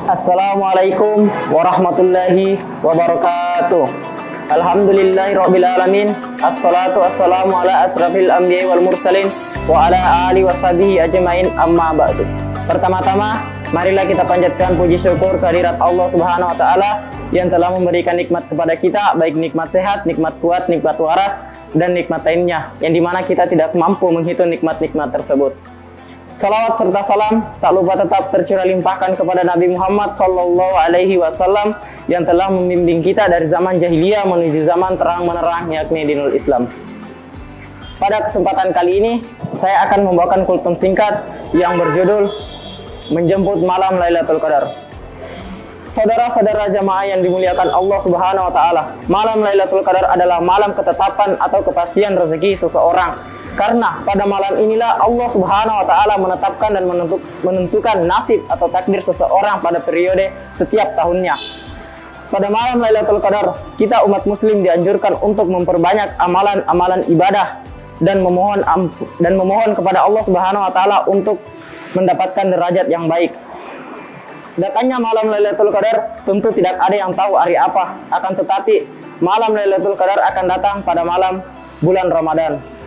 Assalamualaikum warahmatullahi wabarakatuh. Alhamdulillahirabbil alamin. Assalatu wassalamu ala asrafil anbiya'i wal mursalin wa ala alihi washabihi ajmain, amma ba'du. Pertama-tama, marilah kita panjatkan puji syukur kehadirat Allah Subhanahu wa taala yang telah memberikan nikmat kepada kita, baik nikmat sehat, nikmat kuat, nikmat waras, dan nikmat lainnya, yang dimana kita tidak mampu menghitung nikmat-nikmat tersebut. Salawat serta salam tak lupa tetap tercurah limpahkan kepada Nabi Muhammad Sallallahu Alaihi Wasallam yang telah membimbing kita dari zaman jahiliyah menuju zaman terang menerang, yakni dinul Islam. Pada kesempatan kali ini, saya akan membawakan kultum singkat yang berjudul Menjemput Malam Lailatul Qadar. Saudara-saudara jamaah yang dimuliakan Allah Subhanahu wa taala, malam Lailatul Qadar adalah malam ketetapan atau kepastian rezeki seseorang. Karena pada malam inilah Allah Subhanahu wa taala menetapkan dan menentukan nasib atau takdir seseorang pada periode setiap tahunnya. Pada malam Lailatul Qadar, kita umat muslim dianjurkan untuk memperbanyak amalan-amalan ibadah dan memohon kepada Allah Subhanahu wa taala untuk mendapatkan derajat yang baik. Datangnya malam Lailatul Qadar tentu tidak ada yang tahu hari apa, akan tetapi malam Lailatul Qadar akan datang pada malam bulan Ramadan.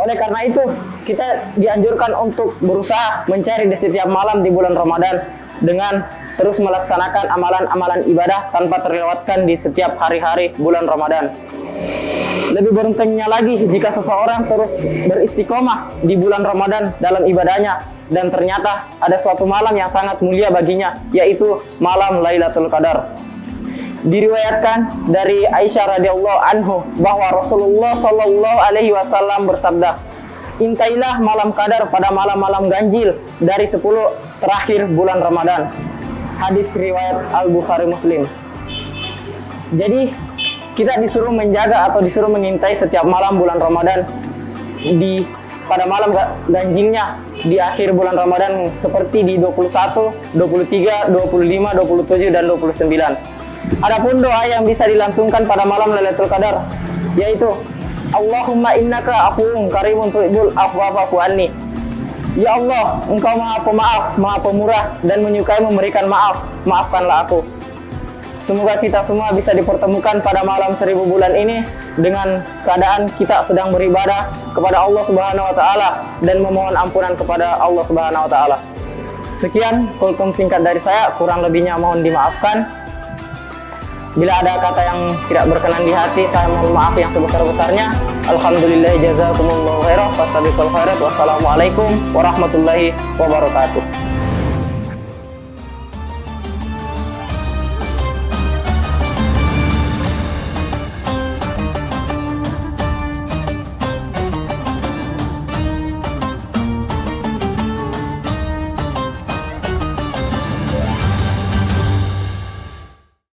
Oleh karena itu, kita dianjurkan untuk berusaha mencari di setiap malam di bulan Ramadan dengan terus melaksanakan amalan-amalan ibadah tanpa terlewatkan di setiap hari-hari bulan Ramadan. Lebih beruntungnya lagi jika seseorang terus beristiqomah di bulan Ramadan dalam ibadahnya dan ternyata ada suatu malam yang sangat mulia baginya, yaitu malam Lailatul Qadar. Diriwayatkan dari Aisyah radhiyallahu anhu bahwa Rasulullah Shallallahu Alaihi Wasallam bersabda, "Intailah malam Qadar pada malam-malam ganjil dari 10 terakhir bulan Ramadan." Hadis riwayat Al-Bukhari Muslim. Jadi kita disuruh menjaga atau disuruh mengintai setiap malam bulan Ramadan pada malam ganjilnya di akhir bulan Ramadan seperti di 21, 23, 25, 27 dan 29. Adapun doa yang bisa dilantungkan pada malam Lailatul Qadar yaitu Allahumma innaka afuwun karimun tuhibbul afwa fa'fu anni. Ya Allah, Engkau Maha Pemaaf, Maha Pemurah dan menyukai memberikan maaf, maafkanlah aku. Semoga kita semua bisa dipertemukan pada malam 1000 bulan ini dengan keadaan kita sedang beribadah kepada Allah Subhanahu wa taala dan memohon ampunan kepada Allah Subhanahu wa taala. Sekian kultum singkat dari saya, kurang lebihnya mohon dimaafkan. Bila ada kata yang tidak berkenan di hati, saya mohon maaf yang sebesar-besarnya. Alhamdulillah, jazakumullahu khairan, fastabiqul khairat. Wassalamualaikum warahmatullahi wabarakatuh.